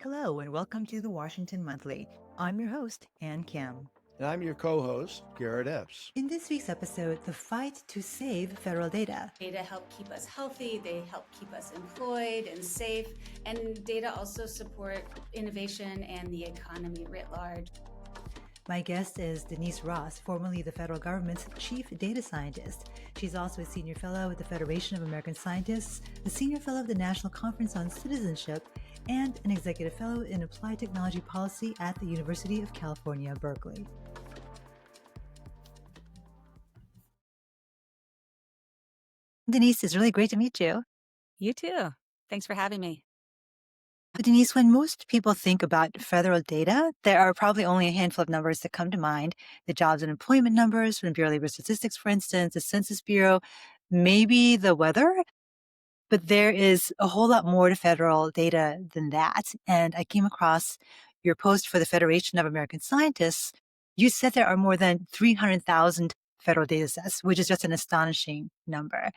Hello, and welcome to the Washington Monthly. I'm your host, Ann Kim. And I'm your co-host, Garrett Epps. In this week's episode, the fight to save federal data. Data help keep us healthy, they help keep us employed and safe, and data also support innovation and the economy writ large. My guest is Denice Ross, formerly the federal government's chief data scientist. She's also a senior fellow with the Federation of American Scientists, a senior fellow of the National Conference on Citizenship, and an executive fellow in applied technology policy at the University of California, Berkeley. Denice, it's really great to meet you. You too. Thanks for having me. Denice, when most people think about federal data, there are probably only a handful of numbers that come to mind. The jobs and employment numbers from the Bureau of Labor Statistics, for instance, the Census Bureau, maybe the weather. But there is a whole lot more to federal data than that. And I came across your post for the Federation of American Scientists. You said there are more than 300,000 federal data sets, which is just an astonishing number.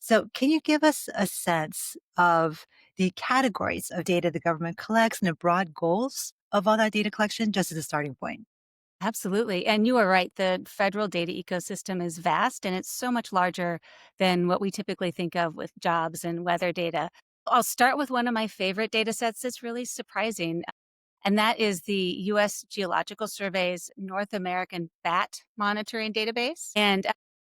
So can you give us a sense of the categories of data the government collects and the broad goals of all that data collection, just as a starting point? Absolutely. And you are right. The federal data ecosystem is vast and it's so much larger than what we typically think of with jobs and weather data. I'll start with one of my favorite data sets that's really surprising, and that is the U.S. Geological Survey's North American bat monitoring database. And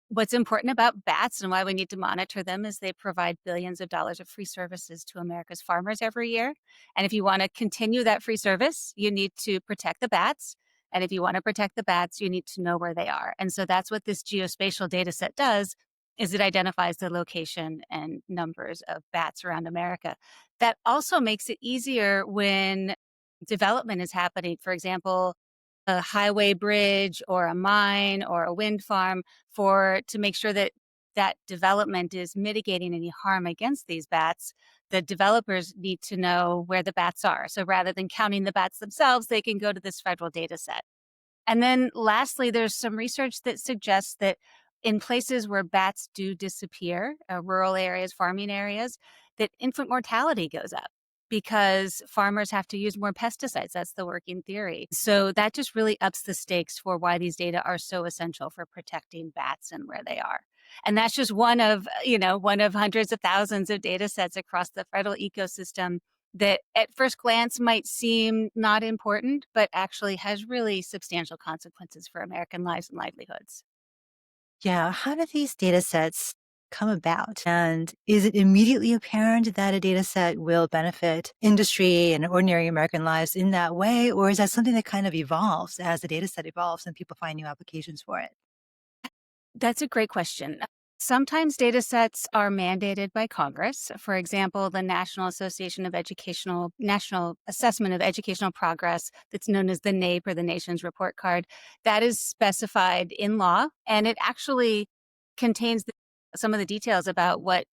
what's important about bats and why we need to monitor them is they provide billions of dollars of free services to America's farmers every year. And if you want to continue that free service, you need to protect the bats. And if you want to protect the bats, you need to know where they are. And so that's what this geospatial data set does, is it identifies the location and numbers of bats around America. That also makes it easier when development is happening. For example, a highway bridge or a mine or a wind farm, to make sure that that development is mitigating any harm against these bats. The developers need to know where the bats are. So rather than counting the bats themselves, they can go to this federal data set. And then lastly, there's some research that suggests that in places where bats do disappear, rural areas, farming areas, that infant mortality goes up because farmers have to use more pesticides. That's the working theory. So that just really ups the stakes for why these data are so essential for protecting bats and where they are. And that's just one of hundreds of thousands of data sets across the federal ecosystem that at first glance might seem not important, but actually has really substantial consequences for American lives and livelihoods. Yeah, how do these data sets come about? And is it immediately apparent that a data set will benefit industry and ordinary American lives in that way? Or is that something that kind of evolves as the data set evolves and people find new applications for it? That's a great question. Sometimes data sets are mandated by Congress. For example, the National Assessment of Educational Progress, that's known as the NAEP, or the Nation's Report Card, that is specified in law, and it actually contains some of the details about what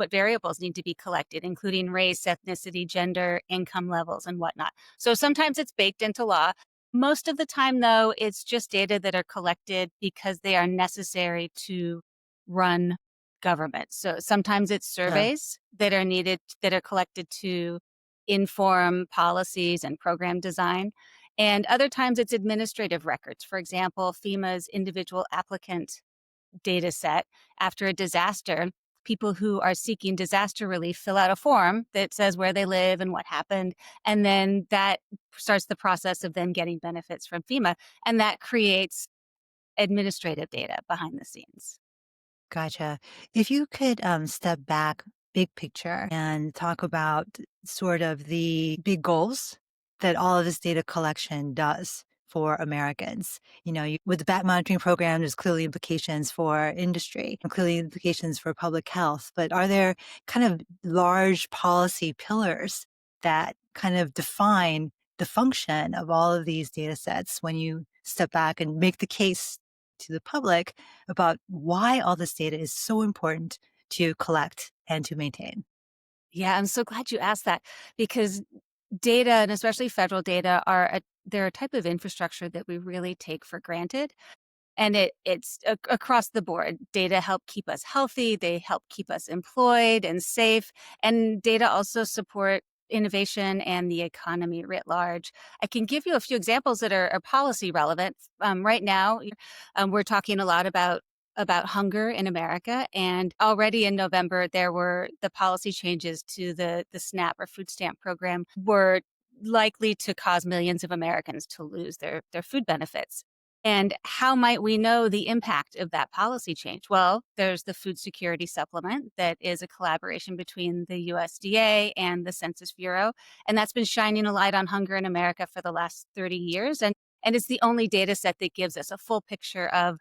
variables need to be collected, including race, ethnicity, gender, income levels, and whatnot. So sometimes it's baked into law. Most of the time, though, it's just data that are collected because they are necessary to run government. So sometimes it's surveys that are needed, that are collected to inform policies and program design. And other times it's administrative records. For example, FEMA's individual applicant data set after a disaster. People who are seeking disaster relief fill out a form that says where they live and what happened. And then that starts the process of them getting benefits from FEMA. And that creates administrative data behind the scenes. Gotcha. If you could step back, big picture, and talk about sort of the big goals that all of this data collection does for Americans. With the bat monitoring program, there's clearly implications for industry and clearly implications for public health. But are there kind of large policy pillars that kind of define the function of all of these data sets when you step back and make the case to the public about why all this data is so important to collect and to maintain? Yeah, I'm so glad you asked that, because data, and especially federal data, they're a type of infrastructure that we really take for granted. And it's across the board. Data help keep us healthy. They help keep us employed and safe. And data also support innovation and the economy writ large. I can give you a few examples that are policy relevant. Right now, we're talking a lot about hunger in America, and already in November there were the policy changes to the SNAP or food stamp program were likely to cause millions of Americans to lose their food benefits. And how might we know the impact of that policy change? Well, there's the Food Security Supplement that is a collaboration between the USDA and the Census Bureau. And that's been shining a light on hunger in America for the last 30 years. And it's the only data set that gives us a full picture of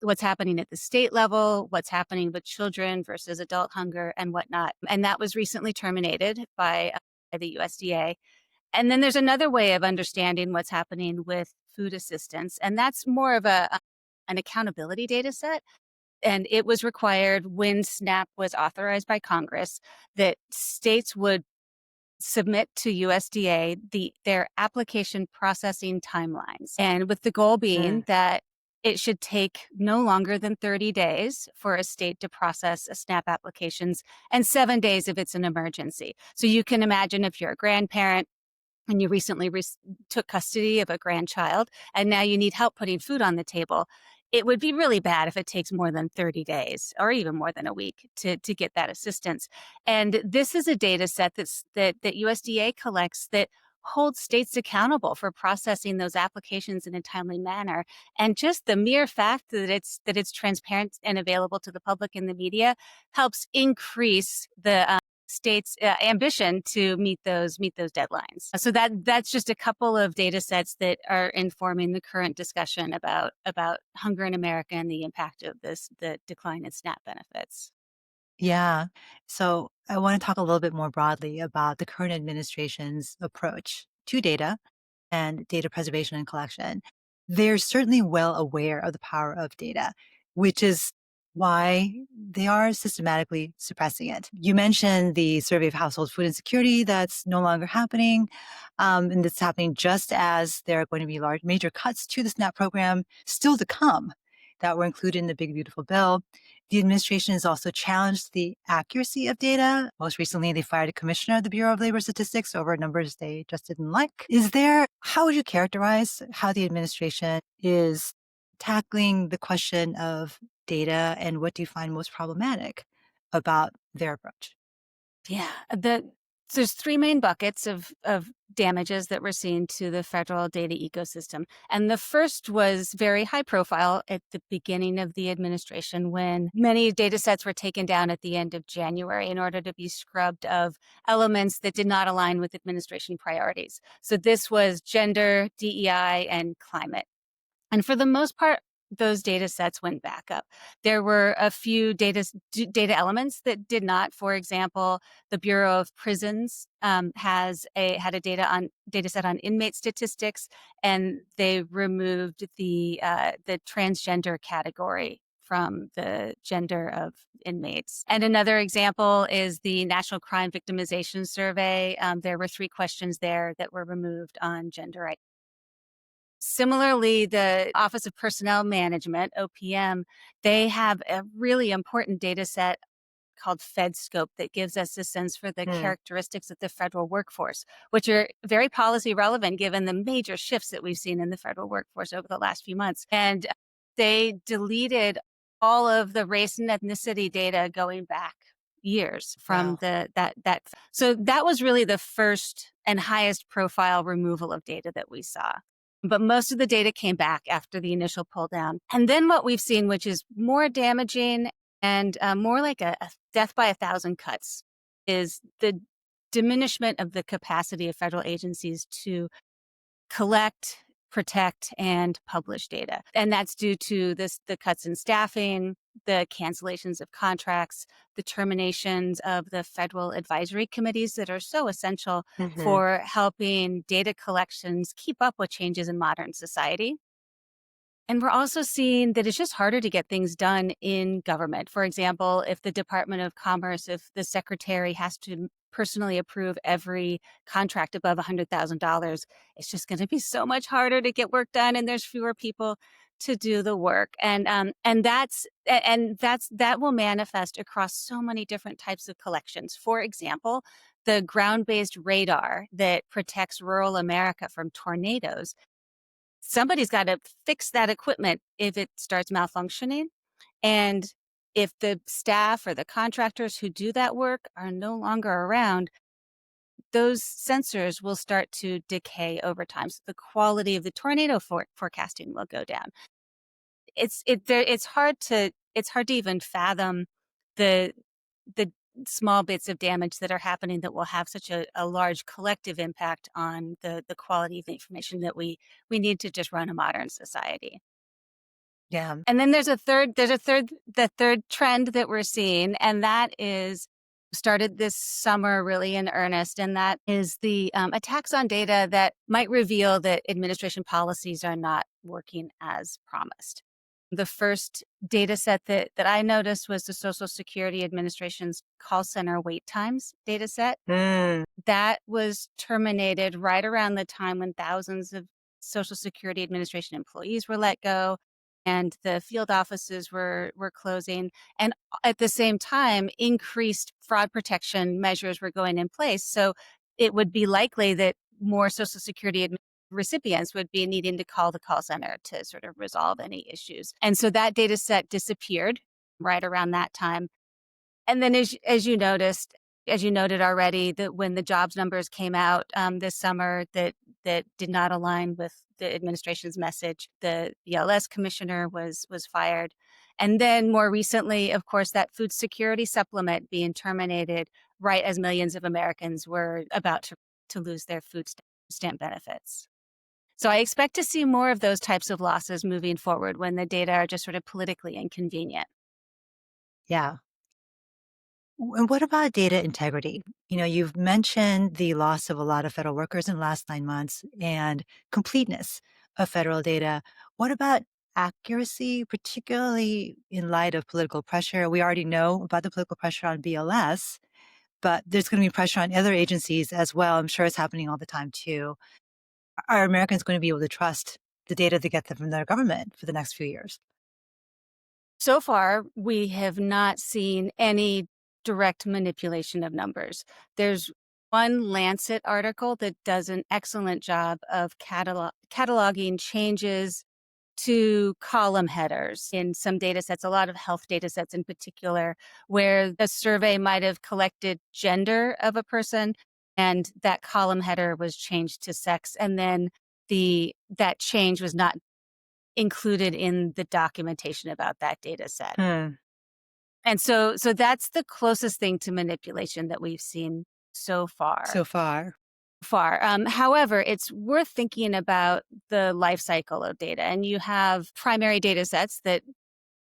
what's happening at the state level, what's happening with children versus adult hunger and whatnot. And that was recently terminated by the USDA. And then there's another way of understanding what's happening with food assistance, and that's more of an accountability data set. And it was required when SNAP was authorized by Congress that states would submit to USDA their application processing timelines. And with the goal being Mm. that it should take no longer than 30 days for a state to process a SNAP applications and 7 days if it's an emergency. So you can imagine if you're a grandparent and you recently took custody of a grandchild, and now you need help putting food on the table, it would be really bad if it takes more than 30 days or even more than a week to get that assistance. And this is a data set that USDA collects that holds states accountable for processing those applications in a timely manner. And just the mere fact that it's transparent and available to the public and the media helps increase the state's ambition to meet those deadlines. So that's just a couple of data sets that are informing the current discussion about hunger in America and the impact of the decline in SNAP benefits. Yeah. So I want to talk a little bit more broadly about the current administration's approach to data and data preservation and collection. They're certainly well aware of the power of data, which is why they are systematically suppressing it. You mentioned the survey of household food insecurity that's no longer happening. And it's happening just as there are going to be large, major cuts to the SNAP program still to come that were included in the Big Beautiful Bill. The administration has also challenged the accuracy of data. Most recently, they fired a commissioner of the Bureau of Labor Statistics over numbers they just didn't like. How would you characterize how the administration is tackling the question of data, and what do you find most problematic about their approach? Yeah, there's three main buckets of damages that we're seeing to the federal data ecosystem. And the first was very high profile at the beginning of the administration when many data sets were taken down at the end of January in order to be scrubbed of elements that did not align with administration priorities. So this was gender, DEI, and climate. And for the most part, those data sets went back up. There were a few data elements that did not. For example, the Bureau of Prisons had a data set on inmate statistics, and they removed the transgender category from the gender of inmates. And another example is the National Crime Victimization Survey. There were 3 questions there that were removed on gender. Similarly, the Office of Personnel Management, OPM, they have a really important data set called FedScope that gives us a sense for the Hmm. characteristics of the federal workforce, which are very policy relevant given the major shifts that we've seen in the federal workforce over the last few months. And they deleted all of the race and ethnicity data going back years from Wow. that. So that was really the first and highest profile removal of data that we saw. But most of the data came back after the initial pull down. And then what we've seen, which is more damaging and more like a death by 1,000 cuts, is the diminishment of the capacity of federal agencies to collect, protect, and publish data. And that's due to the cuts in staffing, the cancellations of contracts, the terminations of the federal advisory committees that are so essential Hmm. for helping data collections keep up with changes in modern society. And we're also seeing that it's just harder to get things done in government. For example, if the Department of Commerce, if the secretary has to personally approve every contract above $100,000, it's just going to be so much harder to get work done, and there's fewer people to do the work. And that will manifest across so many different types of collections. For example, the ground-based radar that protects rural America from tornadoes, somebody's got to fix that equipment if it starts malfunctioning. And if the staff or the contractors who do that work are no longer around, those sensors will start to decay over time. So the quality of the tornado forecasting will go down. It's hard to even fathom the the small bits of damage that are happening that will have such a large collective impact on the quality of the information that we need to just run a modern society. Yeah. And then the third trend that we're seeing, and that is started this summer really in earnest, and that is the attacks on data that might reveal that administration policies are not working as promised. The first data set that I noticed was the Social Security Administration's call center wait times data set. Mm. That was terminated right around the time when thousands of Social Security Administration employees were let go and the field offices were closing. And at the same time, increased fraud protection measures were going in place. So it would be likely that more Social Security recipients would be needing to call the call center to sort of resolve any issues. And so that data set disappeared right around that time. And then as you noted already, that when the jobs numbers came out this summer that did not align with the administration's message, the BLS commissioner was fired. And then more recently, of course, that food security supplement being terminated right as millions of Americans were about to lose their stamp benefits. So I expect to see more of those types of losses moving forward when the data are just sort of politically inconvenient. Yeah. And what about data integrity? You've mentioned the loss of a lot of federal workers in the last 9 months and completeness of federal data. What about accuracy, particularly in light of political pressure? We already know about the political pressure on BLS, but there's going to be pressure on other agencies as well. I'm sure it's happening all the time too. Are Americans going to be able to trust the data they get from their government for the next few years? So far, we have not seen any direct manipulation of numbers. There's one Lancet article that does an excellent job of cataloging changes to column headers in some data sets, a lot of health data sets in particular, where the survey might have collected gender of a person and that column header was changed to sex. And then that change was not included in the documentation about that data set. Hmm. And so that's the closest thing to manipulation that we've seen so far. So far. However, it's worth thinking about the life cycle of data. And you have primary data sets that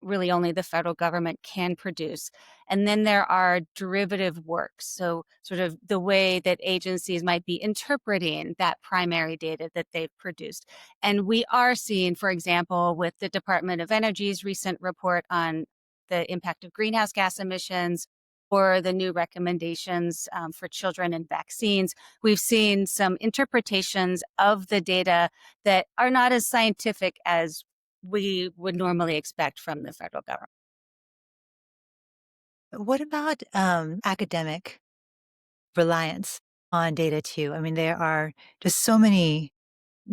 really only the federal government can produce. And then there are derivative works. So sort of the way that agencies might be interpreting that primary data that they've produced. And we are seeing, for example, with the Department of Energy's recent report on the impact of greenhouse gas emissions or the new recommendations for children and vaccines, we've seen some interpretations of the data that are not as scientific as we would normally expect from the federal government. What about academic reliance on data too? I mean, there are just so many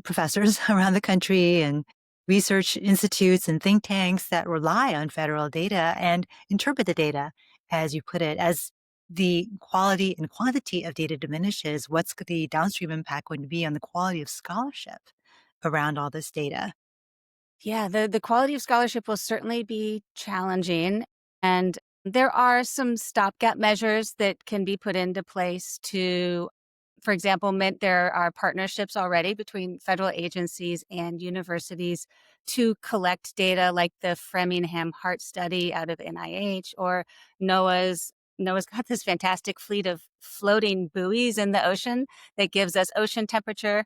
professors around the country and research institutes and think tanks that rely on federal data and interpret the data, as you put it, as the quality and quantity of data diminishes. What's the downstream impact going to be on the quality of scholarship around all this data? Yeah, the quality of scholarship will certainly be challenging. And there are some stopgap measures that can be put into place to, for example, there are partnerships already between federal agencies and universities to collect data like the Framingham Heart Study out of NIH or NOAA's got this fantastic fleet of floating buoys in the ocean that gives us ocean temperature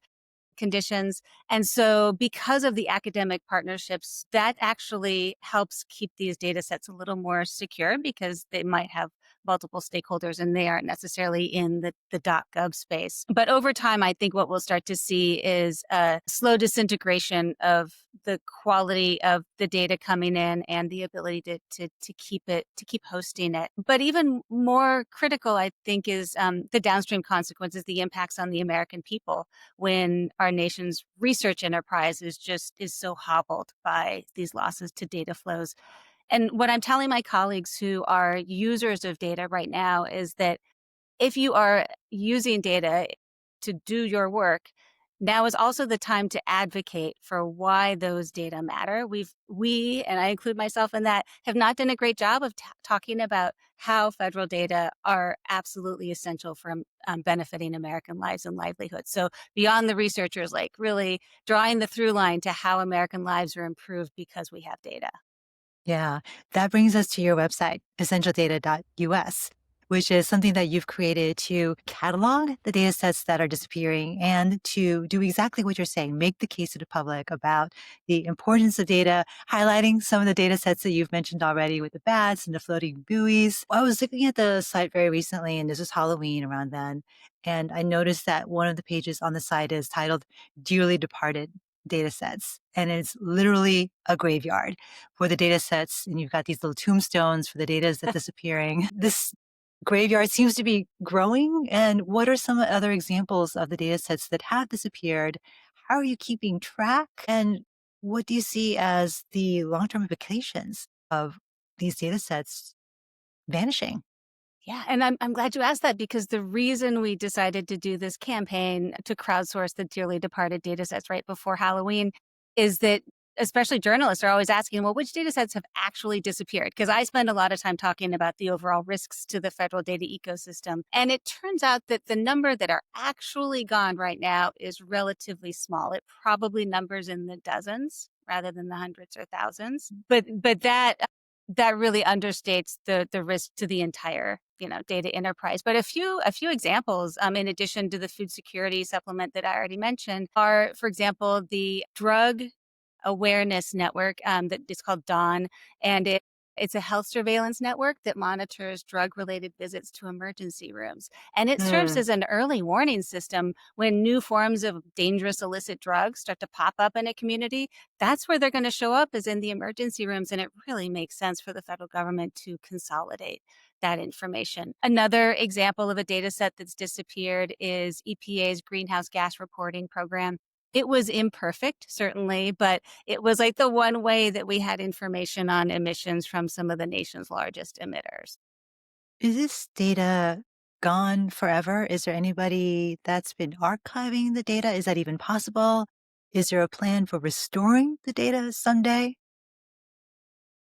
conditions. And so because of the academic partnerships, that actually helps keep these data sets a little more secure because they might have multiple stakeholders, and they aren't necessarily in the .gov space. But over time, I think what we'll start to see is a slow disintegration of the quality of the data coming in and the ability to keep hosting it. But even more critical, I think, is the downstream consequences, the impacts on the American people when our nation's research enterprise is so hobbled by these losses to data flows. And what I'm telling my colleagues who are users of data right now is that if you are using data to do your work, now is also the time to advocate for why those data matter. We, and I include myself in that, have not done a great job of talking about how federal data are absolutely essential for benefiting American lives and livelihoods. So beyond the researchers, like really drawing the through line to how American lives are improved because we have data. Yeah, that brings us to your website, essentialdata.us, which is something that you've created to catalog the data sets that are disappearing and to do exactly what you're saying, make the case to the public about the importance of data, highlighting some of the data sets that you've mentioned already with the bats and the floating buoys. I was looking at the site very recently, and this was Halloween around then, and I noticed that one of the pages on the site is titled Dearly Departed Data Sets, and it's literally a graveyard for the data sets, and you've got these little tombstones for the data that's disappearing. This graveyard seems to be growing. And what are some other examples of the data sets that have disappeared? How are you keeping track? And what do you see as the long-term implications of these data sets vanishing? Yeah, and I'm glad you asked that because the reason we decided to do this campaign to crowdsource the dearly departed datasets right before Halloween is that especially journalists are always asking, well, which datasets have actually disappeared? Because I spend a lot of time talking about the overall risks to the federal data ecosystem. And it turns out that the number that are actually gone right now is relatively small. It probably numbers in the dozens rather than the hundreds or thousands. But that really understates the risk to the entire data enterprise. But a few examples, in addition to the food security supplement that I already mentioned, are, for example, the drug awareness network that is called Dawn, and it's a health surveillance network that monitors drug-related visits to emergency rooms. And it serves Mm. as an early warning system when new forms of dangerous illicit drugs start to pop up in a community. That's where they're going to show up, is in the emergency rooms. And it really makes sense for the federal government to consolidate that information. Another example of a data set that's disappeared is EPA's greenhouse gas reporting program. It was imperfect, certainly, but it was like the one way that we had information on emissions from some of the nation's largest emitters. Is this data gone forever? Is there anybody that's been archiving the data? Is that even possible? Is there a plan for restoring the data someday?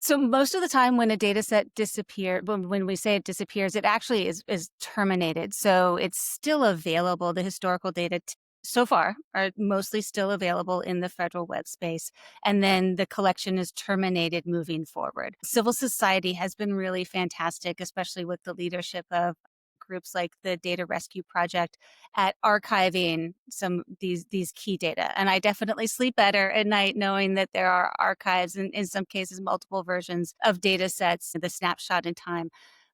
So most of the time when a data set disappears, when we say it disappears, it actually is terminated. So it's still available. The historical data so far are mostly still available in the federal web space. And then the collection is terminated moving forward. Civil society has been really fantastic, especially with the leadership of groups like the Data Rescue Project at archiving some these key data. And I definitely sleep better at night knowing that there are archives and in some cases multiple versions of data sets, the snapshot in time.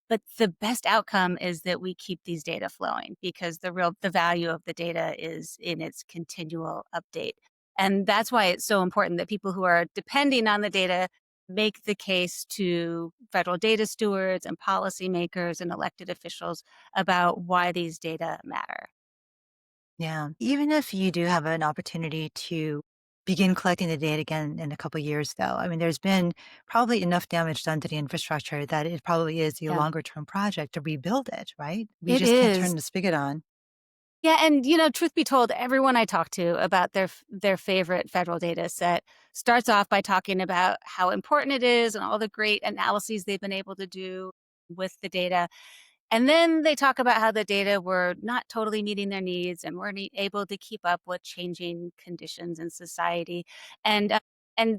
But the best outcome is that we keep these data flowing because the value of the data is in its continual update. And that's why it's so important that people who are depending on the data make the case to federal data stewards and policymakers and elected officials about why these data matter. Yeah. Even if you do have an opportunity to begin collecting the data again in a couple of years, though, I mean, there's been probably enough damage done to the infrastructure that it probably is a Yeah, longer term project to rebuild it, right? We it just can't is. turn the spigot on. Yeah, and truth be told, everyone I talk to about their favorite federal data set starts off by talking about how important it is and all the great analyses they've been able to do with the data. And then they talk about how the data were not totally meeting their needs and weren't able to keep up with changing conditions in society. And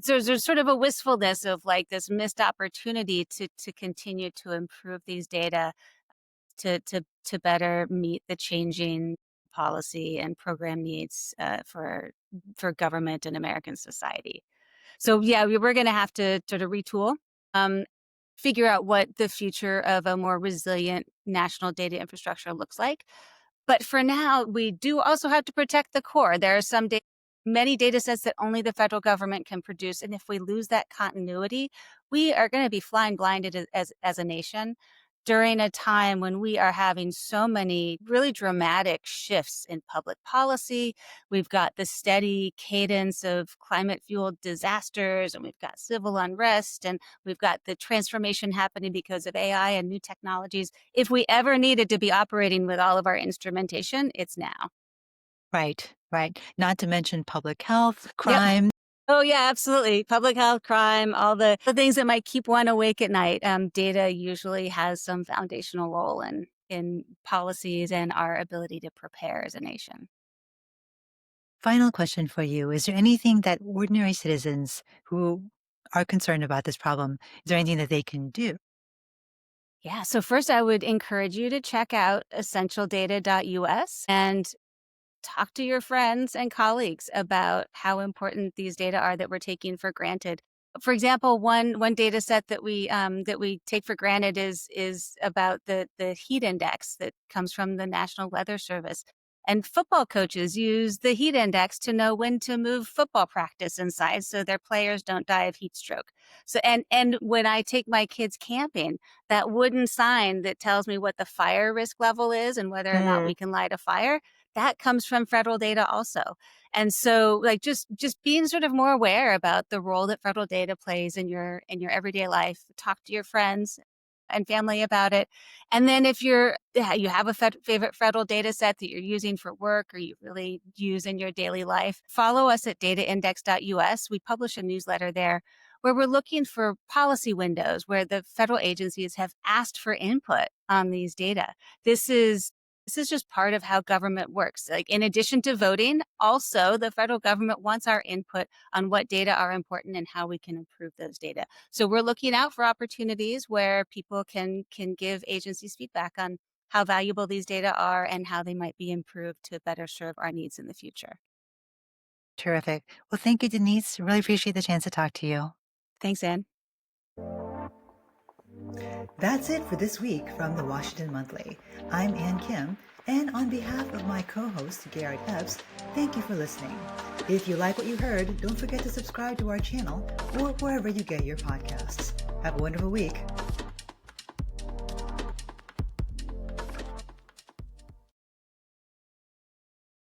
so there's sort of a wistfulness of like this missed opportunity to continue to improve these data to better meet the changing policy and program needs for government and American society. So yeah, we're going to have to sort of retool. figure out what the future of a more resilient national data infrastructure looks like. But for now, we do also have to protect the core. There are many data sets that only the federal government can produce. And if we lose that continuity, we are going to be flying blinded as a nation during a time when we are having so many really dramatic shifts in public policy. We've got the steady cadence of climate-fueled disasters, and we've got civil unrest, and we've got the transformation happening because of AI and new technologies. If we ever needed to be operating with all of our instrumentation, it's now. Right, right. Not to mention public health, Yep. crime. Oh, yeah, absolutely. Public health, crime, all the things that might keep one awake at night. Data usually has some foundational role in policies and our ability to prepare as a nation. Final question for you. Is there anything that ordinary citizens who are concerned about this problem, is there anything that they can do? Yeah, so first I would encourage you to check out essentialdata.us and talk to your friends and colleagues about how important these data are that we're taking for granted. For example, one data set that we take for granted is about the heat index that comes from the National Weather Service. And football coaches use the heat index to know when to move football practice inside so their players don't die of heat stroke. So and when I take my kids camping, that wooden sign that tells me what the fire risk level is and whether or not Mm, we can light a fire, that comes from federal data also. And so like just being sort of more aware about the role that federal data plays in your everyday life. Talk to your friends and family about it. And then if you have a favorite federal data set that you're using for work or you really use in your daily life, follow us at dataindex.us. We publish a newsletter there where we're looking for policy windows where the federal agencies have asked for input on these data. This is just part of how government works. Like in addition to voting, also the federal government wants our input on what data are important and how we can improve those data. So we're looking out for opportunities where people can give agencies feedback on how valuable these data are and how they might be improved to better serve our needs in the future. terrific. Well, thank you, Denise. Really appreciate the chance to talk to you. Thanks, Anne. That's it for this week from the Washington Monthly. I'm Ann Kim, and on behalf of my co-host, Garrett Epps, thank you for listening. If you like what you heard, don't forget to subscribe to our channel or wherever you get your podcasts. Have a wonderful week.